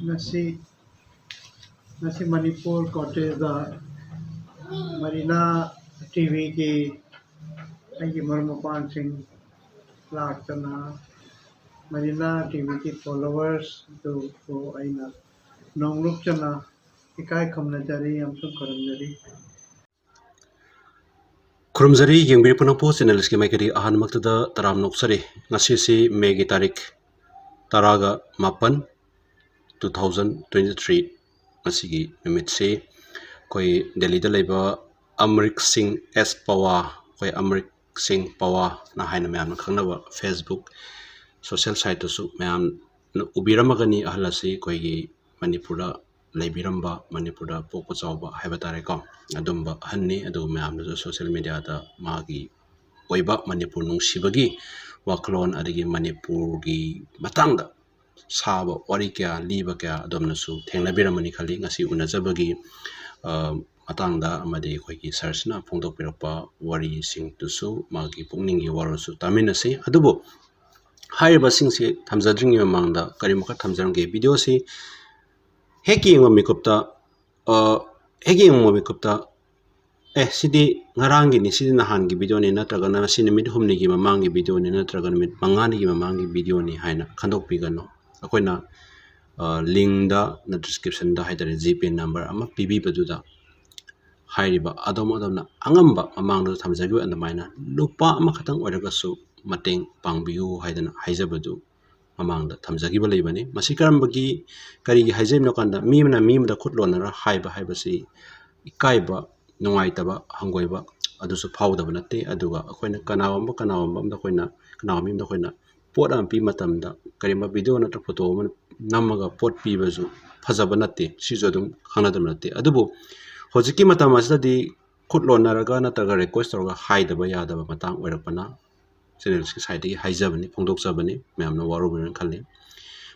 Nasi Manipur cottage the Marina TV की अगी मरमपान Singh लाक्तना Marina TV की followers तो आइना नौलुकना इकाई खमनजारी हमसुं करमजारी खुरमजरी येंबिर पुनपो चैनल की माइकेडी Ahaan मक्तदा तराम नोक्सरी ngasi si May gi tarik taraga mapan 2023 ngasi gi numit se koi Delhi da leba Amrik Singh S Pawa koi Amrik Singh Pawa na hayna mayam khangna Facebook social site to su mayam ubiramagani ahlasi koi gi Manipura leibiramba Manipura pokpo chawba haiba tare ko adumba hanni adu mayam social media da magi oiba Manipur nungsibagi waklon adigi Manipur gi matangda saba wari kya liba kya adomna su thengna biramani khali ngasi unajabagi matangda amadi khoi gi search na phongdok pirapa wari sing tu su magi pungningi waro su taminasi adubo haiba sing si thamjadring mamangda karimaka thamjarang ge video si hacking wa mikupta hacking wa mikupta sidi ngarangi ni sidi nahan gi video ni natraga na sinimit humni gi mamang gi video ni natraga mit mangani gi mamang gi video ni haina khandok pigano akoina link da na description da haidare gpay number ama pb baduda hairiba adom na angamba mamang do thamjagi andamaina lupa ama khatang oiraga su mateng pangbiu haidana haijabadu mamang da thamjagi ba leibani masi karambagi kari gi haijemno kanda mimda khutlonara haiba si ikaiba nungaitaba hangoiba adusu phawdaba natte aduga akoina kanawamba amda koina kanawamimda koina pot am pi matamda karima video na photo namaga pot pi bazu phajaba natte sijo dum khanadam natte adubu hojiki matam asadi khutlonaraga nataga request torga haidaba yadaba matang oirakpana channel ki site gi haijabani phongdokjabani mayamna warubani khalli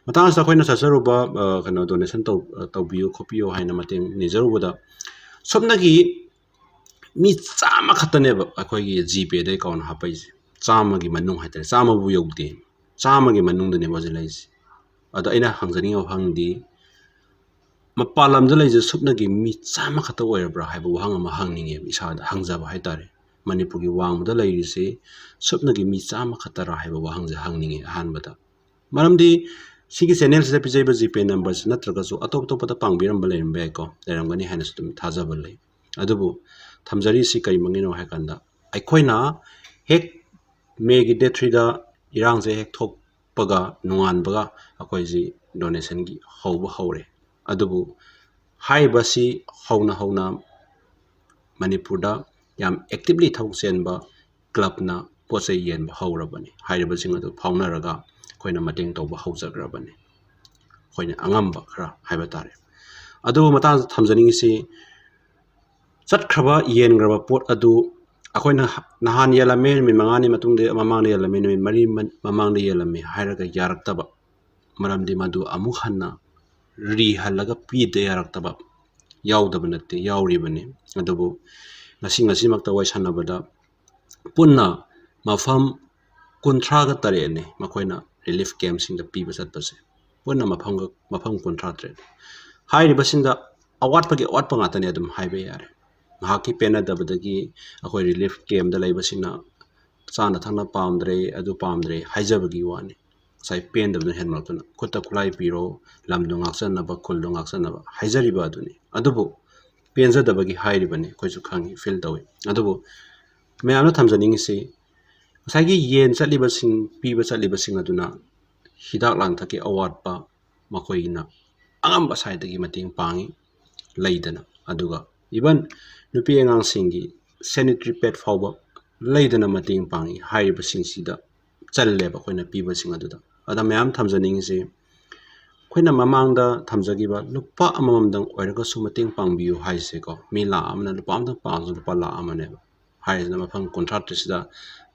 matang asa koina sasaruba kana donation tawbiyo khopiyo haina mateng nijarubuda sobnagi mi chama khataneba akhoi gpay da account hapai chama gi manung haitare chama bu yogde chama gi manung dane bajilai ada ina hangjani hangdi mapalam da leje subna gi mi chama khata oirbra haibu hang ama hangninge isa da hangjaba haitare Manipur gi wang da leiri se subna gi mi chama khatara haibu hangninge hanbada maramdi sigi channel se Pijariba Gpay numbers natraga so atop da pangbiram balerim bai ko leramgani haina sudum thajaba lei adubu thamjari si kai mangino haikanda aikoina hek May gi day 3 da irang je hek thok paga nungan baga akoi ji donation gi hauba haure adubu haiba si hauna Manipur da yam actively thok senba club na poche yen ba haurabani haiba sing adu phaunaraga koina mateng tawba haujagrabani koina angamba khara haiba tare adu mata thamjani si chatkhaba yen graba pot adu akoina nahan yalame mi mangani matungde mamangni yalame mi mari mamangni yalame hairaga yaraktaba maramdi madu amu hanna ri halaga pi de yaraktaba yawdaba natte yawribani adubu ngasi makta wai sanabada punna mafam kunthraga tare ne makoina relief camp sing da piba satpase punna mafam kunthra tre hairiba sinda awatpagi awatpa ngatani adum haibe yare haki pena dabadagi akoi relief camp da laibasina chana thangna pamdre haijabagi wani sai pen dabna henmaltuna kutta kulai piro lamdu ngaksanna ba kuldu ngaksanna ba haijari ba aduni adubu penja dabagi hairibani koisu khangi feel tawi adubu mayamna thamjaningi se saigi yen chalibasing piba chalibasing aduna hidak lang thaki awatpa makoina angamba saidagi mating pangi leidana aduga even nupi angang singi sanitary pad fawba leidana mating pangi haiba singsida challeba koina piba sing aduda ada mayam thamjaning se koina mamangda thamjagiba lupa amamdang oiraga su mating pangbiu haise ko mi la amna lupa amdang pangsu lupa la amane haisna mafang contract sida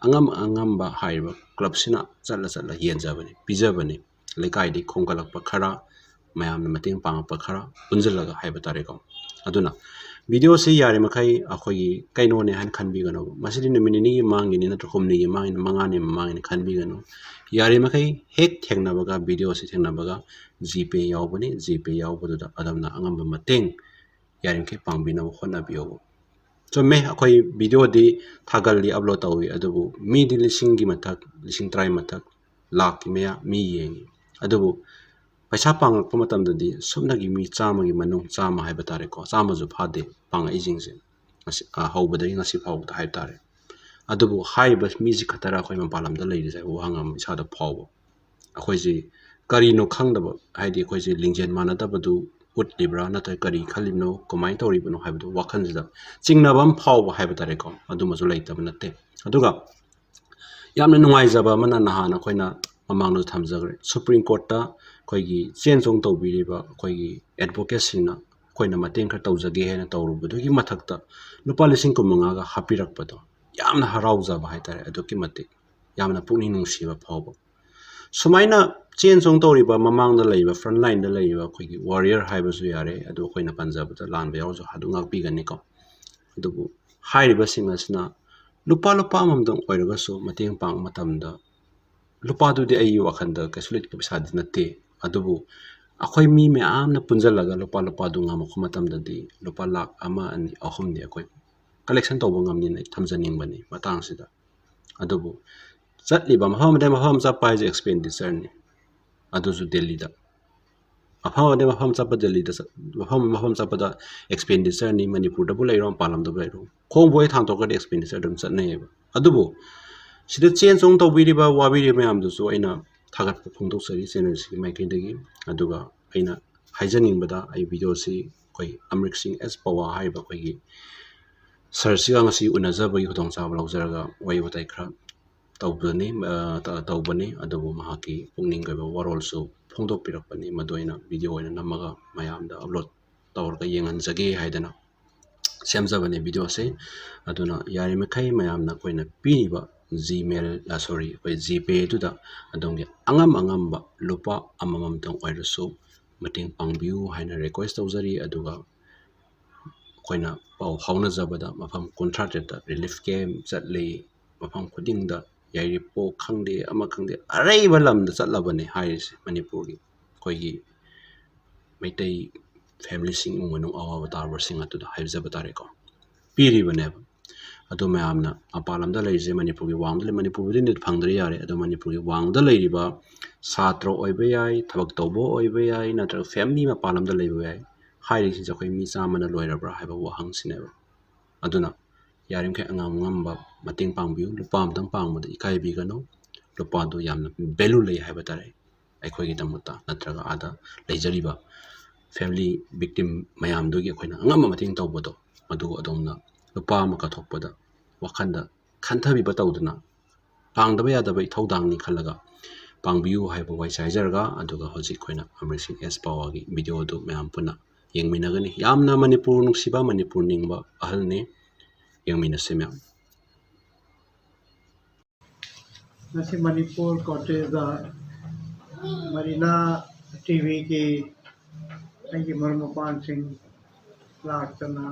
angamba haiba club sina challa yenjabani pijabani lekai di khongkalakpa khara mayamna mating pangpa khara unjalaga haiba tare ko aduna video ꯁꯤ ꯌꯥꯔꯤꯃꯈꯩ ꯑꯩꯈꯣꯏꯒꯤ ꯀꯩꯅꯣꯅꯦ ꯍꯥꯏꯅ ꯈꯟꯕꯤꯒꯅꯨ ꯃꯁꯤꯗꯤ ꯅꯨꯃꯤꯠ ꯅꯤꯅꯤꯒꯤ ꯃꯃꯥꯡꯒꯤꯅꯤ ꯅꯠꯇ꯭ꯔꯒ ꯍꯨꯝꯅꯤꯒꯤ ꯃꯃꯥꯡꯒꯤꯅꯤ ꯃꯉꯥꯅꯤ ꯃꯃꯥꯡꯒꯤꯅꯤ ꯈꯟꯕꯤꯒꯅꯨ ꯌꯥꯔꯤꯃꯈꯩ ꯍꯦꯛ ꯊꯦꯡꯅꯕꯒ ꯚꯤꯗꯤꯑꯣꯁꯤ ꯊꯦꯡꯅꯕꯒ ꯖꯤꯄꯦ ꯌꯥꯎꯕꯅꯤ ꯖꯤꯄꯦ ꯌꯥꯎꯕꯗꯨꯗ ꯑꯗꯣꯝꯅ ꯑꯉꯝꯕ ꯃꯇꯦꯡ ꯌꯥꯔꯤꯃꯈꯩ ꯄꯥꯡꯕꯤꯅꯕ ꯍꯣꯠꯅꯕꯤꯌꯨ ꯆꯨꯝꯃꯦ ꯑꯩꯈꯣꯏ ꯚꯤꯗꯤꯑꯣꯗꯤ ꯊꯥꯒꯠꯂꯤ ꯑꯞꯂꯣꯗ ꯇꯧꯏ ꯑꯗꯨꯕꯨ ꯃꯤꯗꯤ ꯂꯤꯁꯤꯡꯒꯤ ꯃꯊꯛ ꯂꯤꯁꯤꯡ ꯇꯔꯥꯒꯤ ꯃꯊꯛ ꯂꯥꯛꯀꯤ ꯃꯌꯥ ꯃꯤ ꯌꯦꯡꯉꯤ ꯑꯗꯨꯕꯨ ꯄꯩꯁꯥ ꯄꯥꯡꯉꯛꯄ ꯃꯇꯝꯗꯗꯤ ꯁꯨꯞꯅꯒꯤ ꯃꯤ ꯆꯥꯝꯃꯒꯤ ꯃꯅꯨꯡ ꯆꯥꯝꯃ ꯍꯥꯏꯕ ꯇꯥꯔꯦꯀꯣ ꯆꯥꯝꯃꯁꯨ ꯐꯥꯗꯦ ꯄꯥꯡꯉꯛꯏꯁꯤꯡꯁꯦ ꯍꯧꯕꯗꯒꯤ ꯉꯁꯤ ꯐꯥꯎꯕꯗ ꯍꯥꯏꯕ ꯇꯥꯔꯦ ꯑꯗꯨꯕꯨ ꯍꯥꯏꯔꯤꯕ ꯃꯤꯁꯤ ꯈꯛꯇꯔ ꯑꯩꯈꯣꯏ ꯃꯄꯥꯟ ꯂꯝꯗ ꯂꯩꯔꯤꯁꯦ ꯋꯥ ꯉꯝꯃꯤ ꯏꯁꯥꯗ ꯐꯥꯎꯕ ꯑꯩꯈꯣꯏꯁꯤ ꯀꯔꯤꯅꯣ ꯈꯪꯗꯕ ꯍꯥꯏꯗꯤ ꯑꯩꯈꯣꯏꯁꯤ ꯂꯤꯡꯖꯦꯜ ꯃꯥꯟꯅꯗꯕꯗꯨ ꯎꯠꯂꯤꯕ꯭ꯔꯥ ꯅꯠꯇ꯭ꯔꯒ ꯀꯔꯤ ꯈꯜꯂꯤꯕꯅꯣ ꯀꯃꯥꯏꯅ ꯇꯧꯔꯤꯕꯅꯣ ꯍꯥꯏꯕꯗꯨ ꯋꯥꯈꯜꯁꯤꯗ ꯆꯤꯡꯅꯕ ꯑꯃ ꯐꯥꯎꯕ ꯍꯥꯏꯕ ꯇꯥꯔꯦꯀꯣ ꯑꯗꯨꯃꯁꯨ ꯂꯩꯇꯕ ꯅꯠꯇꯦ ꯑꯗꯨꯒ ꯌꯥꯝꯅ ꯅꯨꯡꯉꯥꯏꯖꯕ ꯑꯃꯅ ꯅꯍꯥꯟ ꯑꯩꯈꯣꯏꯅ ꯃꯃꯥꯡꯗ ꯊꯝꯖꯈ꯭ꯔꯦ ꯁꯨꯄ꯭ꯔꯤꯝ ꯀꯣꯔꯠꯇ ꯑꯩꯈꯣꯏꯒꯤ ꯆꯦꯟ ꯆꯣꯡ ꯇꯧꯕꯤꯔꯤꯕ ꯑꯩꯈꯣꯏꯒꯤ ꯑꯦꯗꯚꯣꯀꯦꯠꯁꯤꯡꯅ ꯑꯩꯈꯣꯏꯅ ꯃꯇꯦꯡ ꯈꯔ ꯇꯧꯖꯒꯦ ꯍꯥꯏꯅ ꯇꯧꯔꯨꯕꯗꯨꯒꯤ ꯃꯊꯛꯇ ꯂꯨꯄꯥ ꯂꯤꯁꯤꯡ 15ꯒ ꯍꯥꯞꯄꯤꯔꯛꯄꯗꯣ ꯌꯥꯝꯅ ꯍꯔꯥꯎꯖꯕ ꯍꯥꯏꯇꯥꯔꯦ ꯑꯗꯨꯛꯀꯤ ꯃꯇꯤꯛ ꯌꯥꯝꯅ ꯄꯨꯛꯅꯤꯡ ꯅꯨꯡꯁꯤꯕ ꯐꯥꯎꯕ ꯁꯨꯃꯥꯏꯅ ꯆꯦꯟ ꯆꯣꯡ ꯇꯧꯔꯤꯕ ꯃꯃꯥꯡꯗ ꯂꯩꯔꯤꯕ ꯐ꯭ꯔꯟ ꯂꯥꯏꯟꯗ ꯂꯩꯔꯤꯕ ꯑꯩꯈꯣꯏꯒꯤ ꯋꯥꯔꯤꯌꯔ ꯍꯥꯏꯕꯁꯨ ꯌꯥꯔꯦ ꯑꯗꯨ ꯑꯩꯈꯣꯏꯅ ꯄꯟꯖꯕꯗ ꯂꯥꯟꯕ ꯌꯥꯎꯔꯁꯨ ꯑꯗꯨ ꯉꯥꯛꯄꯤꯒꯅꯤꯀꯣ ꯑꯗꯨꯕꯨ ꯍꯥꯏꯔꯤꯕꯁꯤꯡ ꯑꯁꯤꯅ ꯂꯨꯄꯥ ꯑꯃꯃꯝꯗꯪ ꯑꯣꯏꯔꯒꯁꯨ ꯃꯇꯦꯡ ꯄꯥꯡꯕ ꯃꯇꯝꯗ ꯂꯨꯄꯥꯗꯨꯗꯤ ꯑꯩꯒꯤ ꯋꯥꯈꯜꯗ ꯀꯩꯁꯨ ꯂꯩꯇꯕ ꯄꯩꯁꯥꯗꯤ ꯅꯠꯇꯦ ꯑꯗꯨꯕꯨ ꯑꯩꯈꯣꯏ ꯃꯤ ꯃꯌꯥꯝꯅ ꯄꯨꯟꯁꯤꯜꯂꯒ ꯂꯨꯄꯥꯗꯨ ꯉꯝꯃꯛꯄ ꯃꯇꯝꯗꯗꯤ ꯂꯨꯄꯥ ꯂꯥꯛ 1, 2, 3ꯗꯤ ꯑꯩꯈꯣꯏ ꯀꯂꯦꯛꯁꯟ ꯇꯧꯕ ꯉꯝꯅꯤꯅ ꯑꯩ ꯊꯝꯖꯅꯤꯡꯕꯅꯤ ꯃꯇꯥꯡꯁꯤꯗ ꯑꯗꯨꯕꯨ ꯆꯠꯂꯤꯕ ꯃꯐꯝ ꯑꯃꯗꯩ ꯃꯐꯝ ꯑꯃ ꯆꯠꯄ ꯍꯥꯏꯁꯦ ꯑꯦꯛꯁꯄꯦꯟꯗꯤꯆꯔꯅꯤ ꯑꯗꯨꯁꯨ ꯗꯦꯜꯂꯤꯗ ꯃꯐꯝ ꯑꯃꯗꯩ ꯃꯐꯝ ꯆꯠꯄ ꯗꯦꯜꯂꯤꯗ ꯃꯐꯝ ꯆꯠꯄꯗ ꯑꯦꯛꯁꯄꯦꯟꯗꯤꯆꯔꯅꯤ ꯃꯅꯤꯄꯨꯔꯗꯕꯨ ꯂꯩꯔꯣ ꯃꯄꯥꯟ ꯂꯝꯗꯕꯨ ꯂꯩꯔꯣ ꯈꯣꯡꯕꯨ ꯍꯦꯛ ꯊꯥꯡꯇꯣꯛꯈ꯭ꯔꯗꯤ ꯑꯦꯛꯁꯄꯦꯟꯗꯤꯆꯔ ꯑꯗꯨꯝ ꯆꯠꯅꯩꯌꯦꯕ ꯑꯗꯨꯕꯨ ꯁꯤꯗ ꯆꯦꯟ ꯆꯣꯡ ꯇꯧꯕꯤꯔꯤꯕ ꯋꯥꯕꯤꯔꯤꯕ ꯃꯌꯥꯝꯗꯨꯁꯨ ꯑꯩꯅ ꯊꯥꯒꯠꯄ ꯐꯣꯡꯗꯣꯛꯆꯔꯤ ꯆꯦꯅꯦꯜꯁꯤꯒꯤ ꯃꯥꯏꯀꯩꯗꯒꯤ ꯑꯗꯨꯒ ꯑꯩꯅ ꯍꯥꯏꯖꯅꯤꯡꯕꯗ ꯑꯩ ꯚꯤꯗꯤꯑꯣꯁꯤ ꯑꯩꯈꯣꯏ ꯑꯃ꯭ꯔꯤꯛ ꯁꯤꯡ ꯑꯦꯁ ꯄꯋꯥ ꯍꯥꯏꯔꯤꯕ ꯑꯩꯈꯣꯏꯒꯤ ꯁꯔꯁꯤꯒ ꯉꯁꯤ ꯎꯅꯖꯕꯒꯤ ꯈꯨꯗꯣꯡꯆꯥꯕ ꯂꯧꯖꯔꯒ ꯋꯥꯔꯤ ꯋꯥꯇꯥꯏ ꯈꯔ ꯇꯧꯕꯅꯤ ꯑꯗꯨꯕꯨ ꯃꯍꯥꯛꯀꯤ ꯄꯨꯛꯅꯤꯡꯒꯤ ꯑꯣꯏꯕ ꯋꯥꯔꯣꯜꯁꯨ ꯐꯣꯡꯗꯣꯛꯄꯤꯔꯛꯄꯅꯤ ꯃꯗꯨ ꯑꯩꯅ ꯚꯤꯗꯤꯑꯣ ꯑꯣꯏꯅ ꯅꯝꯃꯒ ꯃꯌꯥꯝꯗ ꯑꯞꯂꯣꯗ ꯇꯧꯔꯒ ꯌꯦꯡꯍꯟꯖꯒꯦ ꯍꯥꯏꯗꯅ ꯁꯦꯝꯖꯕꯅꯤ ꯚꯤꯗꯤꯑꯣꯁꯤ ꯑꯗꯨꯅ ꯌꯥꯔꯤꯃꯈꯩ ꯃꯌꯥꯝꯅ ꯑꯩꯈꯣꯏꯅ ꯄꯤꯔꯤꯕ ꯑꯩꯈꯣꯏ ꯖꯤꯄꯦꯗꯨꯗ ꯑꯗꯣꯝꯒꯤ ꯑꯉꯝꯕ ꯂꯨꯄꯥ ꯑꯃꯃꯝꯇꯪ ꯑꯣꯏꯔꯁꯨ ꯃꯇꯦꯡ ꯄꯥꯡꯕꯤꯌꯨ ꯍꯥꯏꯅ ꯔꯤꯀ꯭ꯋꯦꯁ ꯇꯧꯖꯔꯤ ꯑꯗꯨꯒ ꯑꯩꯈꯣꯏꯅ ꯄꯥꯎ ꯐꯥꯎꯅꯖꯕꯗ ꯃꯐꯝ 38ꯇ ꯔꯤꯂꯤꯐ ꯀꯦꯝ ꯆꯠꯂꯤ ꯃꯐꯝ ꯈꯨꯗꯤꯡꯗ ꯌꯥꯏꯔꯤꯄꯣꯛ ꯈꯪꯗꯦ ꯑꯃ ꯈꯪꯗꯦ ꯑꯔꯩꯕ ꯂꯝꯗ ꯆꯠꯂꯕꯅꯤ ꯍꯥꯏꯔꯤꯁꯦ ꯃꯅꯤꯄꯨꯔꯒꯤ ꯑꯩꯈꯣꯏꯒꯤ ꯃꯩꯇꯩ ꯐꯦꯃꯤꯂꯤꯁꯤꯡ ꯏꯃꯨꯡ ꯃꯅꯨꯡ ꯑꯋꯥꯕ ꯇꯥꯔꯕꯁꯤꯡ ꯑꯗꯨꯗ ꯍꯥꯏꯖꯕ ꯇꯥꯔꯦꯀꯣ ꯄꯤꯔꯤꯕꯅꯦꯕ ꯑꯗꯨ ꯃꯌꯥꯝꯅ ꯃꯄꯥꯟ ꯂꯝꯗ ꯂꯩꯔꯤꯁꯦ ꯃꯅꯤꯄꯨꯔꯒꯤ ꯋꯥꯡꯃꯗ ꯃꯅꯤꯄꯨꯔꯕꯨꯗꯤ ꯅꯦꯠ ꯐꯪꯗ꯭ꯔ ꯌꯥꯔꯦ ꯑꯗꯣ ꯃꯅꯤꯄꯨꯔꯒꯤ ꯋꯥꯡꯃꯗ ꯂꯩꯔꯤꯕ ꯁꯥꯇ꯭ꯔ ꯑꯣꯏꯕ ꯌꯥꯏ ꯊꯕꯛ ꯇꯧꯕ ꯑꯣꯏꯕ ꯌꯥꯏ ꯅꯠꯇ꯭ꯔꯒ ꯐꯦꯃꯤꯂꯤ ꯃꯄꯥꯟ ꯂꯝꯗ ꯂꯩꯕ ꯌꯥꯏ ꯍꯥꯏꯔꯤꯁꯤꯡꯁꯦ ꯑꯩꯈꯣꯏ ꯃꯤ ꯆꯥꯝꯃꯅ ꯂꯣꯏꯔꯕ꯭ꯔꯥ ꯍꯥꯏꯕ ꯋꯥꯍꯪꯁꯤꯅꯦꯕ ꯑꯗꯨꯅ ꯌꯥꯔꯤꯃꯈꯩ ꯑꯉꯝꯕ ꯃꯇꯦꯡ ꯄꯥꯡꯕꯤꯌꯨ ꯂꯨꯄꯥ ꯑꯃꯇꯪ ꯄꯥꯡꯕꯗ ꯏꯀꯥꯏꯕꯤꯒꯅꯨ ꯂꯨꯄꯥꯗꯨ ꯌꯥꯝꯅ ꯚꯦꯂꯨ ꯂꯩ ꯍꯥꯏꯕ ꯇꯥꯔꯦ ꯑꯩꯈꯣꯏꯒꯤꯗꯃꯛꯇ ꯅꯠꯇ꯭ꯔꯒ ꯑꯥꯗ ꯂꯩꯖꯔꯤꯕ ꯐꯦꯃꯤꯂꯤ ꯚꯤꯛꯇꯤꯝ ꯃꯌꯥꯝꯗꯨꯒꯤ ꯑꯩꯈꯣꯏꯅ ꯑꯉꯝꯕ ꯃꯇꯦꯡ ꯇꯧꯕꯗꯣ ꯃꯗꯨ ꯑꯗꯣꯝꯅ ꯂꯨꯄꯥ ꯑꯃ ꯀꯠꯊꯣꯛꯄꯗ ꯋꯥꯈꯜꯗ ꯈꯟꯊꯕꯤꯕ ꯇꯧꯗꯅ ꯄꯥꯡꯗꯕ ꯌꯥꯗꯕ ꯏꯊꯧꯗꯥꯡꯅꯤ ꯈꯜꯂꯒ ꯄꯥꯡꯕꯤꯌꯨ ꯍꯥꯏꯕ ꯋꯥꯍꯩ ꯍꯥꯏꯖꯔꯒ ꯑꯗꯨꯒ ꯍꯧꯖꯤꯛ ꯑꯩꯈꯣꯏꯅ ꯑꯃ꯭ꯔꯤꯛ ꯁꯤꯡ ꯑꯦꯁ ꯄꯋꯥꯒꯤ ꯚꯤꯗꯤꯑꯣꯗꯨ ꯃꯌꯥꯝ ꯄꯨꯟꯅ ꯌꯦꯡꯃꯤꯟꯅꯒꯅꯤ ꯌꯥꯝꯅ ꯃꯅꯤꯄꯨꯔ ꯅꯨꯡꯁꯤꯕ ꯃꯅꯤꯄꯨꯔ ꯅꯤꯡꯕ ꯑꯍꯜꯅꯤ ꯌꯦꯡꯃꯤꯟꯅꯁꯤ ꯃꯌꯥꯝ ꯉꯁꯤ ꯃꯅꯤꯄꯨꯔ ꯀꯣꯇꯦꯖꯗ ꯃꯔꯤꯅꯥ ꯇꯤꯚꯤꯒꯤ ꯑꯩꯒꯤ ꯃꯔꯨꯞ ꯃꯄꯥꯡꯁꯤꯡ ꯂꯥꯛꯇꯅ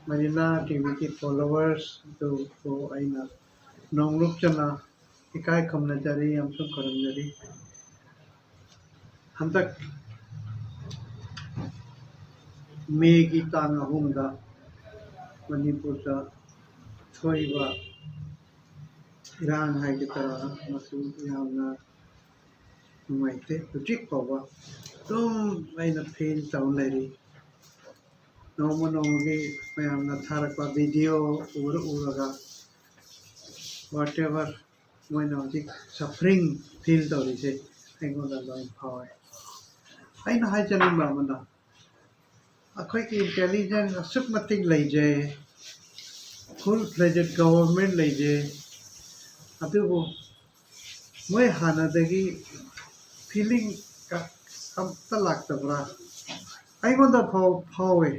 ꯃꯔꯤꯅꯥ ꯇꯤꯚꯤꯒꯤ ꯐꯣꯂꯣꯋꯔꯁꯗꯨꯕꯨ ꯑꯩꯅ ꯅꯣꯡꯂꯨꯛꯆꯅ ꯏꯀꯥꯏ ꯈꯨꯝꯅꯖꯔꯤ ꯑꯃꯁꯨꯡ ꯈꯨꯔꯨꯝꯖꯔꯤ ꯍꯟꯗꯛ ꯃꯦꯒꯤ ꯇꯥꯡ 3ꯗ ꯃꯅꯤꯄꯨꯔꯗ ꯊꯣꯛꯏꯕ ꯏꯔꯥꯡ ꯍꯥꯏꯒꯗ꯭ꯔꯥ ꯃꯁꯤ ꯌꯥꯝꯅ ꯅꯨꯡꯉꯥꯏꯇꯦ ꯍꯧꯖꯤꯛ ꯐꯥꯎꯕ ꯑꯗꯨꯝ ꯑꯩꯅ ꯐꯤꯜ ꯇꯧ ꯂꯩꯔꯤ ꯅꯣꯡꯃꯒꯤ ꯃꯌꯥꯝꯅ ꯊꯥꯔꯛꯄ ꯚꯤꯗꯤꯑꯣ ꯎꯔꯒ ꯋꯥꯠꯑꯦꯚꯔ ꯃꯣꯏꯅ ꯍꯧꯖꯤꯛ ꯁꯐꯔꯤꯡ ꯐꯤꯜ ꯇꯧꯔꯤꯁꯦ ꯑꯩꯉꯣꯟꯗ ꯂꯣꯏ ꯐꯥꯎꯋꯦ ꯑꯩꯅ ꯍꯥꯏꯖꯅꯤꯡꯕ ꯑꯃꯅ ꯑꯩꯈꯣꯏꯒꯤ ꯏꯟꯇꯦꯂꯤꯖꯦꯟꯁ ꯑꯁꯨꯛ ꯃꯇꯤꯛ ꯂꯩꯖꯩ ꯐꯨꯜ ꯐ꯭ꯂꯦꯖꯦꯠ ꯒꯕꯔꯟꯃꯦꯟꯠ ꯂꯩꯖꯩ ꯑꯗꯨꯕꯨ ꯃꯣꯏ ꯍꯥꯟꯅꯗꯒꯤ ꯐꯤꯂꯤꯡ ꯑꯝꯇ ꯂꯥꯛꯇꯕ꯭ꯔꯥ ꯑꯩꯉꯣꯟꯗ ꯐꯥꯎꯋꯦ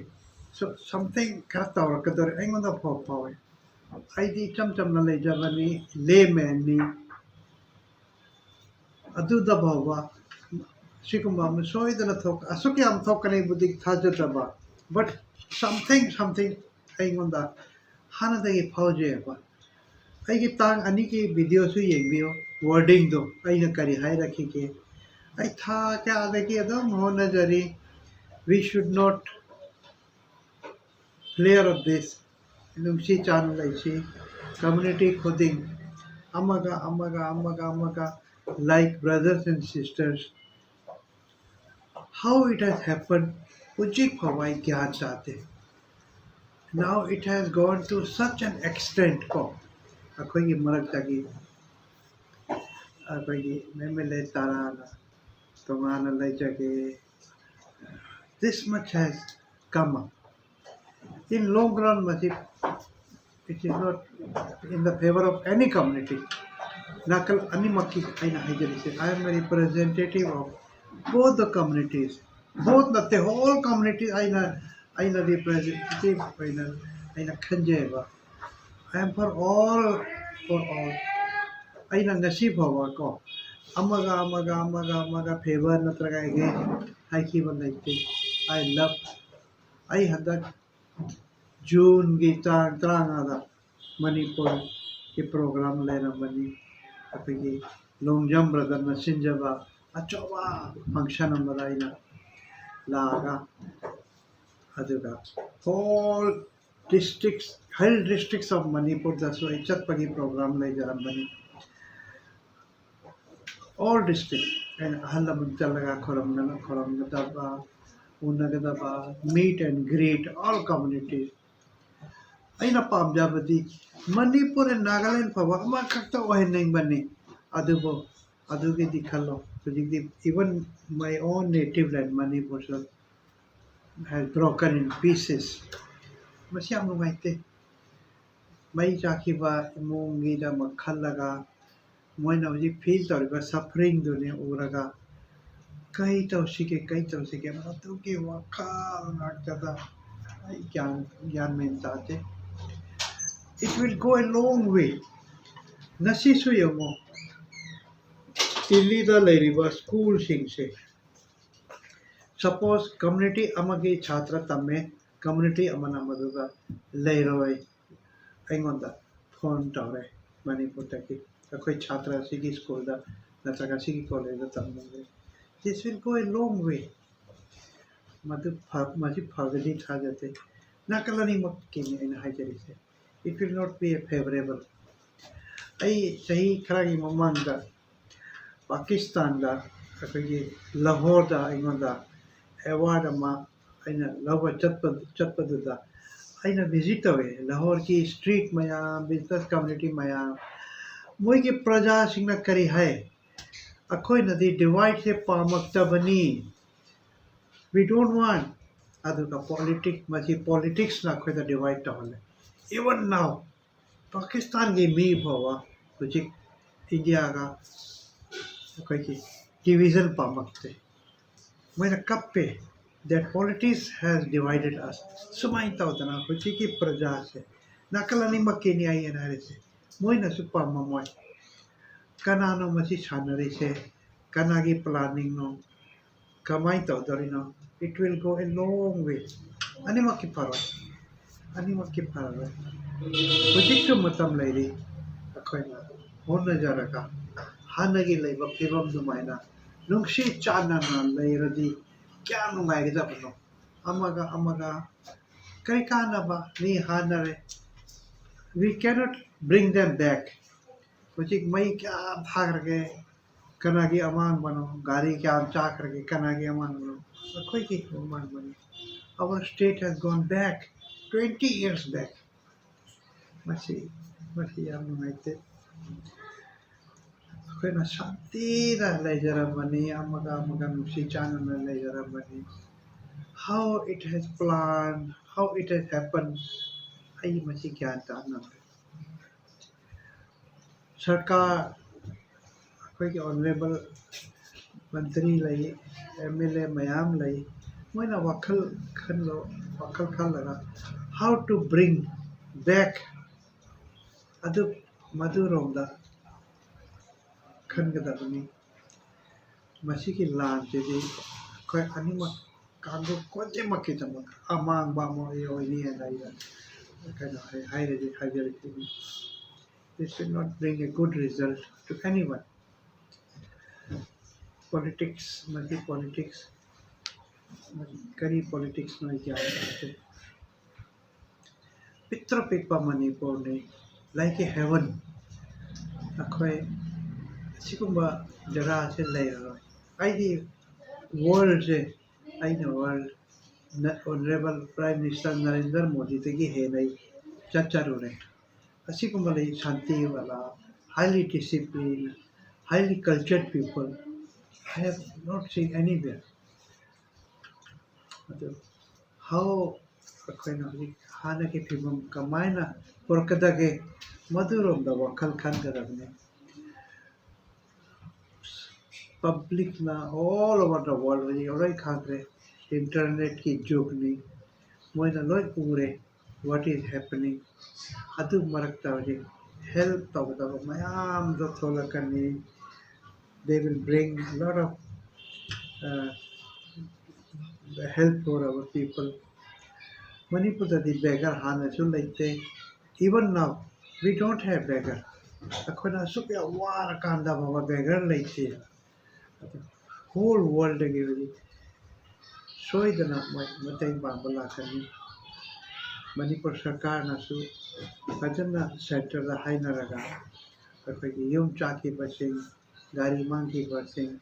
ꯁꯝꯊꯤꯡ ꯈꯔ ꯇꯧꯔꯛꯀꯗꯧꯔꯦ ꯑꯩꯉꯣꯟꯗ ꯐꯥꯎꯋꯦ ꯑꯩꯗꯤ ꯏꯆꯝ ꯆꯝꯅ ꯂꯩꯖꯕꯅꯤ ꯂꯦꯃꯦꯟꯅꯤ ꯑꯗꯨꯗ ꯐꯥꯎꯕ ꯁꯤꯒꯨꯝꯕ ꯑꯃ ꯁꯣꯏꯗꯅ ꯑꯁꯨꯛ ꯌꯥꯝ ꯊꯣꯛꯀꯅꯤꯕꯨꯗꯤ ꯊꯥꯖꯗꯕ ꯕꯠ something ꯑꯩꯉꯣꯟꯗ ꯍꯥꯟꯅꯗꯒꯤ ꯐꯥꯎꯖꯩꯑꯕ ꯑꯩꯒꯤ ꯇꯥꯡ ꯑꯅꯤꯒꯤ ꯚꯤꯗꯤꯑꯣꯁꯨ ꯌꯦꯡꯕꯤꯌꯨ ꯋꯥꯔꯗꯤꯡꯗꯣ ꯑꯩꯅ ꯀꯔꯤ ꯍꯥꯏꯔꯛꯈꯤꯒꯦ ꯑꯩ ꯊꯥ ꯀꯌꯥꯗꯒꯤ ꯑꯗꯨꯝ ꯍꯣꯠꯅꯖꯔꯤ we should not clear of this ꯅꯨꯡꯁꯤ ꯆꯥꯟꯅ ꯂꯩꯁꯤ community ꯈꯨꯗꯤꯡ amaga like brothers and sisters how it has happened ujik phawai gyan chate now it has gone to such an extent ko akhoi gi marak tagi akhoi gi memele tarana tomana lejage this much has come up in long run it is not in the favor of any community nakal animaki aina hayjari I am a representative of both the communities both the whole community aina representative aina khanjabaga I am for all aina ngasi bhawa ko amaga favor natraga again haiki bandaite I love I had that June gi tranga da Manipur ki program lera bani apigi longjam brother na sinjaba achoba function amada ina laga aduga all whole districts of Manipur da so ichatpagi program le jaram bani all districts and halamun chalaga khoram daba unagadaba meet and greet all communities aina pamjabadi Manipur and Nagaland pawa ama khakta oheneng bani adubo adugi dikhalo even my own native land Manipur has broken in pieces masi am nugaite mai jakiba emung gi da makhalaga moina hoji feel toriba suffering dune uraga kai tausike adugi wakal nakada gyan men tate it will go a long way nasisu yamo Illida leiriba school singse suppose community amagi chhatra tamme community amana maduga leiroi aingonda phone tawre Manipur taki akhoi chhatra sigi school da natraga sigi college da tamme this will go a long way madu phagadi thajate nakalani makkini aina hajari se it will not be a favorable ai sahi kharagi mamangda Pakistan da akhoi Lahore da aingonda award ama aina lawa chatpadu da aina visit tawe Lahore ki street maya business community maya moi ki praja singna kari hai akhoi nadi divide se pamakta bani we don't want aduka politics na akhoi da divide tawale even now Pakistan gi mi bhawa hujik India ga akhoi ki division pamakte moina kappe that politics has divided us sumai tawdana hujiki praja se nakalani makeni ayena rese moina su pamma moi kanano masi chanari se kanagi planning no kamai tawdarino it will go a long way animaki paro hujikku matam leiri akhoina honna jaraka hanagi leiba phibam dumaina nungshi chanana leiradi kya nungaigidabano amaga kai kanaba ni hanare we cannot bring them back hujik mai kya bhagrage kanagi amang bano gari kya chakrage kanagi amang bano akhoi ki amang bano our state has gone back 20 years back masi yam nugaite akhoi shanti da lejaramani amaga nungsi chanana lejaramani how it has planned how it has happened ai masi gyan ta na sarkar akhoi ki honorable mantri lai MLA mayam lai moina wakhal khanlaga how to bring back adu maduromda khangadabani masiki lan jedi khoi anima Kango kote makita amang ba mo oini and I kind of high this will not bring a good result to anyone. Politics, multi politics, curry politics no jam. Pitra pipa Manipur ni like a heaven. Akwai sigumba jara se layer. I the world se I know world Honorable Prime Minister Narendra Modi tegi henai chacharure. Asigumba le shanti wala highly disciplined, highly cultured people. I have not seen anywhere. How akwai hana ke phibam kamaina porkadage madurom da wakal khan kadabne public na all over the world ni orai khagre internet ki jug ni moina loi pure what is happening adu marakta wali help tawda mayam do thola kani they will bring a lot of uh, help for our people. Manipur the beggar hana so like even now we don't have beggar. Akhona supya war kanda baba beggar like whole world give soidana mateng bambala kani Manipur Sarkar nasu fajana center the hayna raga akhoi yum chaki basing gari mangi basing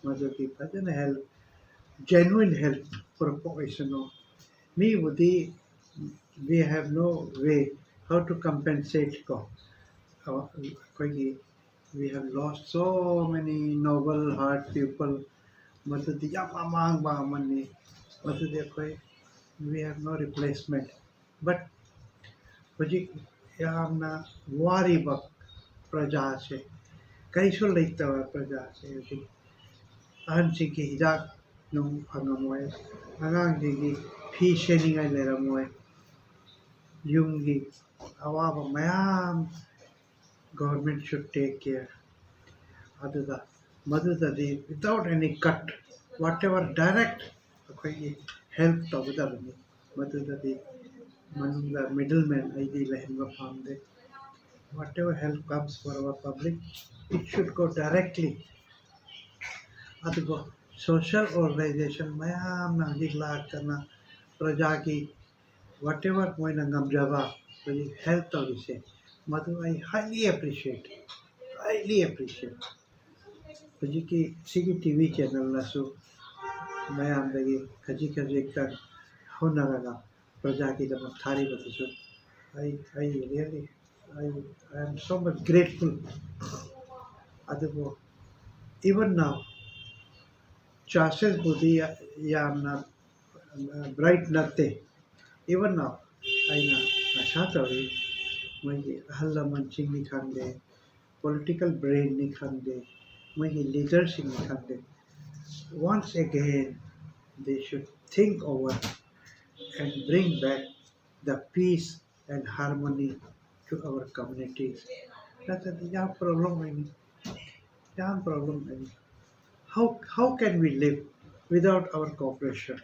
maduki fajana help genuine help for a population of me wudi we have no way how to compensate ko akhoi we have lost so many noble heart people madudi yamamang ba mani madudi akhoi we have no replacement but Hoji yamna wari bak praja se kaiso leita praja se hoji an si ki hidak nung angamoy angang gi phi shening ai lera moy yung gi awaba mayam government should take care aduda maduda di without any cut whatever direct akhoi help tabuda ni maduda di manung middleman ai di lehenga famde whatever help comes for our public, it should go directly. Adugo social organization mayam na higla kana prajaki whatever point angamjaba health policy. Madu I highly appreciate. Highly appreciate. Kajiki Sigi TV channel nasu mayam dagi kaji kan honaraga prajaki the thari batasu. I really I am so much grateful. Adugo even now chances budi yamna bright natte even now aina ashatari mai halla manching ni khande political brain ni khande mai leadership ni khande once again they should think over and bring back the peace and harmony to our communities that's a young problem any young problem any how can we live without our cooperation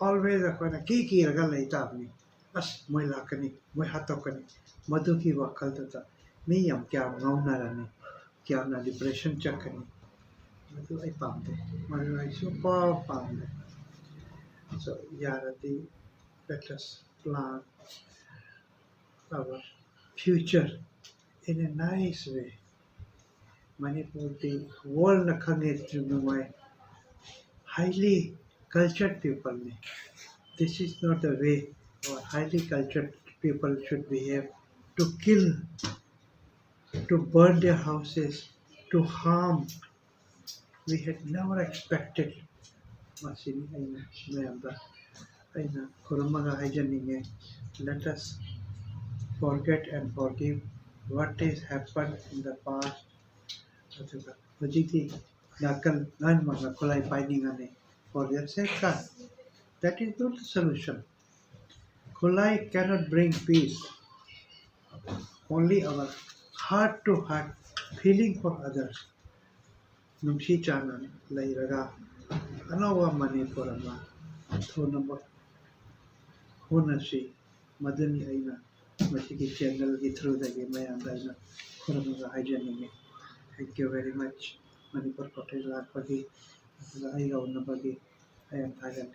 always akhona ki raga leita apni as moi lakani moi hatokani madu ki wakal ta me yam kya ngauna rani kya na depression chakani madu ai pamde madu ai super pamde so yarati let us plan our future in a nice way manipur the world na khange tu mai highly cultured people ne this is not the way our highly cultured people should behave to kill, to burn their houses, to harm. We had never expected. Masini ayna yamba ayna kuramaga hayjani let us forget and forgive what has happened in the past. Hojiki nakal nan mga kulay finding ane for their sake. That is not the solution. Kulai cannot bring peace. Only our heart to heart feeling for others. Nungshi chanan lai raga anova Manipur ama thunamak hunashi madani aina masiki channel gi through the game and aina khuramaga hygiene. Thank you very much. Manipur cottage lakpagi aiga unnapagi I am Thailand.